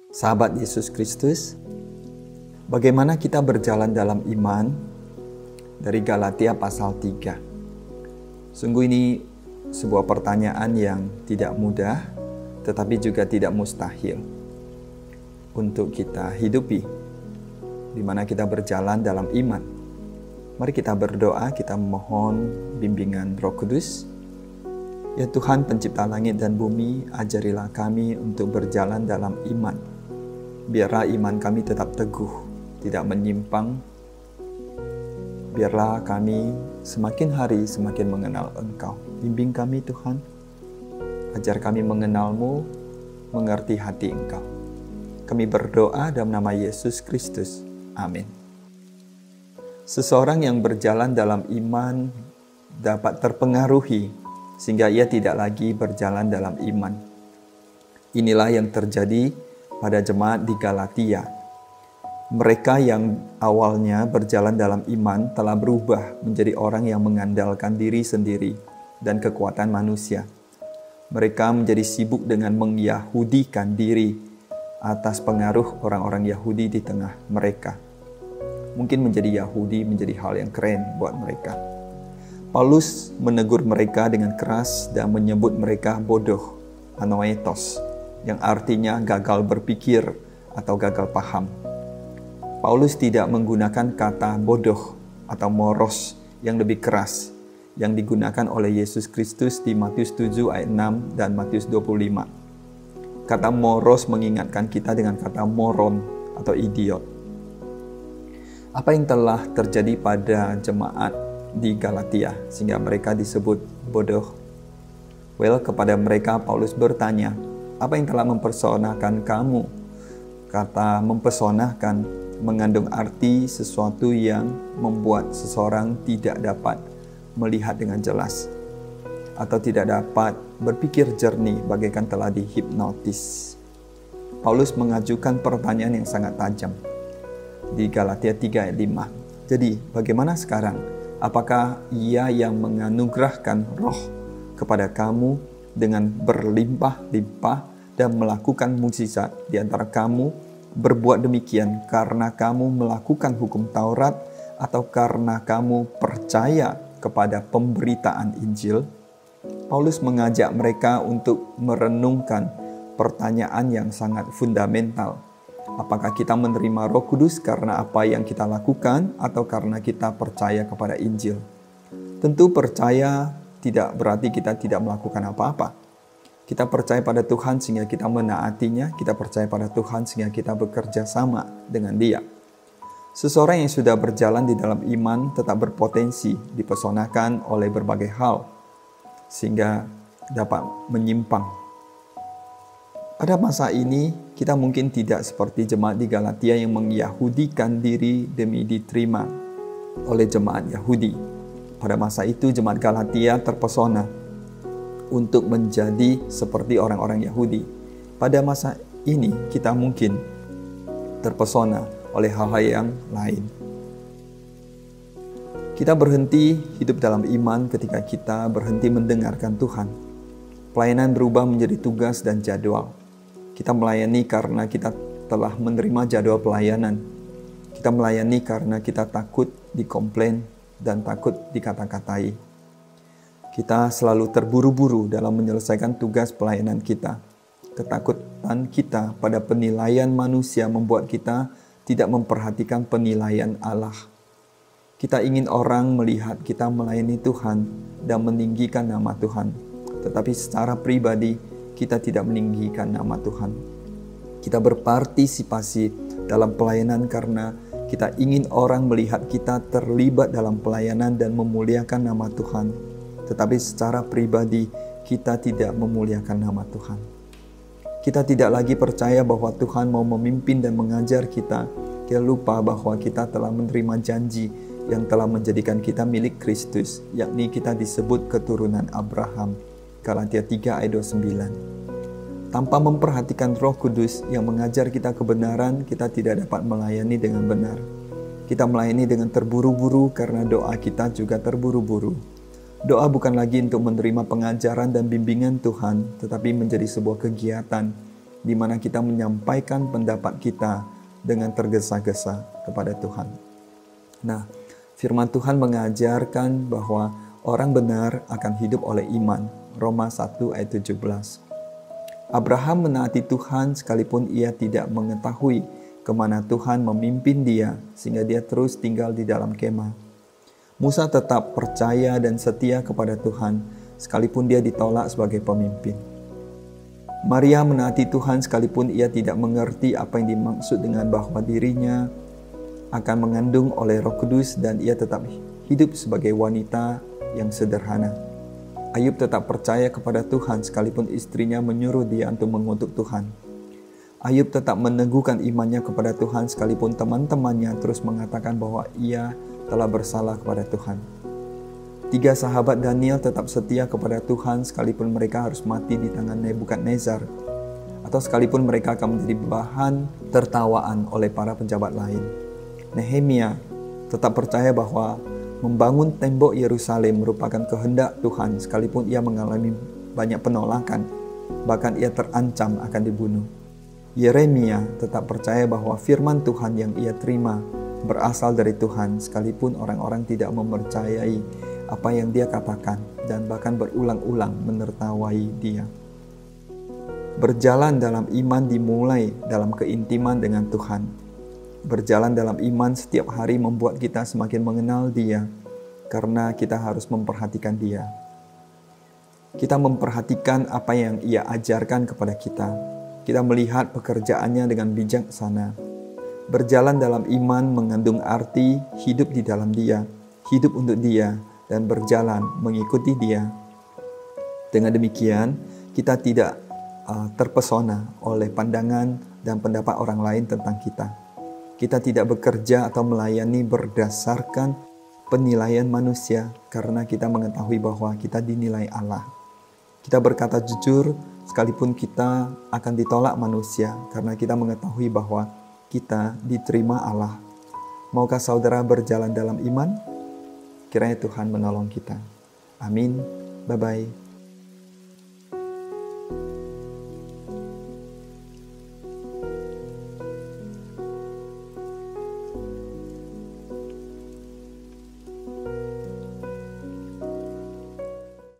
Sahabat Yesus Kristus, bagaimana kita berjalan dalam iman? Dari Galatia pasal 3. Sungguh ini sebuah pertanyaan yang tidak mudah, tetapi juga tidak mustahil untuk kita hidupi, di mana kita berjalan dalam iman. Mari kita berdoa, kita mohon bimbingan Roh Kudus. Ya Tuhan, pencipta langit dan bumi, ajarilah kami untuk berjalan dalam iman. Biarlah iman kami tetap teguh, tidak menyimpang. Biarlah kami semakin hari semakin mengenal Engkau. Bimbing kami Tuhan, ajar kami mengenal-Mu, mengerti hati Engkau. Kami berdoa dalam nama Yesus Kristus. Amin. Seseorang yang berjalan dalam iman dapat terpengaruhi sehingga ia tidak lagi berjalan dalam iman. Inilah yang terjadi pada jemaat di Galatia. Mereka yang awalnya berjalan dalam iman telah berubah menjadi orang yang mengandalkan diri sendiri dan kekuatan manusia. Mereka menjadi sibuk dengan mengyahudikan diri atas pengaruh orang-orang Yahudi di tengah mereka. Mungkin menjadi Yahudi menjadi hal yang keren buat mereka. Paulus menegur mereka dengan keras dan menyebut mereka bodoh, anoetos, yang artinya gagal berpikir atau gagal paham. Paulus tidak menggunakan kata bodoh atau moros yang lebih keras yang digunakan oleh Yesus Kristus di Matius 7 ayat 6 dan Matius 25. Kata moros mengingatkan kita dengan kata moron atau idiot. Apa yang telah terjadi pada jemaat di Galatia sehingga mereka disebut bodoh? Kepada mereka Paulus bertanya, apa yang telah mempersonakan kamu? Kata mempesonakan mengandung arti sesuatu yang membuat seseorang tidak dapat melihat dengan jelas atau tidak dapat berpikir jernih bagaikan telah dihipnotis. Paulus mengajukan pertanyaan yang sangat tajam di Galatia 3 ayat 5. Jadi bagaimana sekarang? Apakah Ia yang menganugerahkan roh kepada kamu dengan berlimpah-limpah dan melakukan mukjizat di antara kamu berbuat demikian karena kamu melakukan hukum Taurat atau karena kamu percaya kepada pemberitaan Injil? Paulus mengajak mereka untuk merenungkan pertanyaan yang sangat fundamental. Apakah kita menerima Roh Kudus karena apa yang kita lakukan atau karena kita percaya kepada Injil? Tentu percaya tidak berarti kita tidak melakukan apa-apa. Kita percaya pada Tuhan sehingga kita menaatinya, kita percaya pada Tuhan sehingga kita bekerja sama dengan Dia. Seseorang yang sudah berjalan di dalam iman tetap berpotensi dipesonakan oleh berbagai hal sehingga dapat menyimpang. Pada masa ini, kita mungkin tidak seperti jemaat di Galatia yang mengyahudikan diri demi diterima oleh jemaat Yahudi. Pada masa itu jemaat Galatia terpesona untuk menjadi seperti orang-orang Yahudi. Pada masa ini kita mungkin terpesona oleh hal-hal yang lain. Kita berhenti hidup dalam iman ketika kita berhenti mendengarkan Tuhan. Pelayanan berubah menjadi tugas dan jadwal. Kita melayani karena kita telah menerima jadwal pelayanan. Kita melayani karena kita takut dikomplain dan takut dikata-katai. Kita selalu terburu-buru dalam menyelesaikan tugas pelayanan kita. Ketakutan kita pada penilaian manusia membuat kita tidak memperhatikan penilaian Allah. Kita ingin orang melihat kita melayani Tuhan dan meninggikan nama Tuhan. Tetapi secara pribadi, kita tidak meninggikan nama Tuhan. Kita berpartisipasi dalam pelayanan karena kita ingin orang melihat kita terlibat dalam pelayanan dan memuliakan nama Tuhan. Tetapi secara pribadi, kita tidak memuliakan nama Tuhan. Kita tidak lagi percaya bahwa Tuhan mau memimpin dan mengajar kita. Kita lupa bahwa kita telah menerima janji yang telah menjadikan kita milik Kristus, yakni kita disebut keturunan Abraham. Galatia 3 ayat 29. Tanpa memperhatikan Roh Kudus yang mengajar kita kebenaran, kita tidak dapat melayani dengan benar. Kita melayani dengan terburu-buru karena doa kita juga terburu-buru. Doa bukan lagi untuk menerima pengajaran dan bimbingan Tuhan, tetapi menjadi sebuah kegiatan di mana kita menyampaikan pendapat kita dengan tergesa-gesa kepada Tuhan. Nah, firman Tuhan mengajarkan bahwa orang benar akan hidup oleh iman. Roma 1 ayat 17. Abraham menaati Tuhan sekalipun ia tidak mengetahui kemana Tuhan memimpin dia, sehingga dia terus tinggal di dalam kemah. Musa tetap percaya dan setia kepada Tuhan, sekalipun dia ditolak sebagai pemimpin. Maria menaati Tuhan sekalipun ia tidak mengerti apa yang dimaksud dengan bahwa dirinya akan mengandung oleh Roh Kudus, dan ia tetap hidup sebagai wanita yang sederhana. Ayub tetap percaya kepada Tuhan sekalipun istrinya menyuruh dia untuk mengutuk Tuhan. Ayub tetap meneguhkan imannya kepada Tuhan sekalipun teman-temannya terus mengatakan bahwa ia telah bersalah kepada Tuhan. 3 sahabat Daniel tetap setia kepada Tuhan sekalipun mereka harus mati di tangan Nebukadnezar, atau sekalipun mereka akan menjadi bahan tertawaan oleh para pejabat lain. Nehemia tetap percaya bahwa membangun tembok Yerusalem merupakan kehendak Tuhan sekalipun ia mengalami banyak penolakan, bahkan ia terancam akan dibunuh. Yeremia tetap percaya bahwa firman Tuhan yang ia terima berasal dari Tuhan sekalipun orang-orang tidak mempercayai apa yang dia katakan dan bahkan berulang-ulang menertawai dia. Berjalan dalam iman dimulai dalam keintiman dengan Tuhan. Berjalan dalam iman setiap hari membuat kita semakin mengenal Dia, karena kita harus memperhatikan Dia. Kita memperhatikan apa yang Ia ajarkan kepada kita. Kita melihat pekerjaannya dengan bijaksana. Berjalan dalam iman mengandung arti hidup di dalam Dia, hidup untuk Dia, dan berjalan mengikuti Dia. Dengan demikian, kita tidak terpesona oleh pandangan dan pendapat orang lain tentang kita. Kita tidak bekerja atau melayani berdasarkan penilaian manusia karena kita mengetahui bahwa kita dinilai Allah. Kita berkata jujur sekalipun kita akan ditolak manusia karena kita mengetahui bahwa kita diterima Allah. Maukah saudara berjalan dalam iman? Kiranya Tuhan menolong kita. Amin. Bye-bye.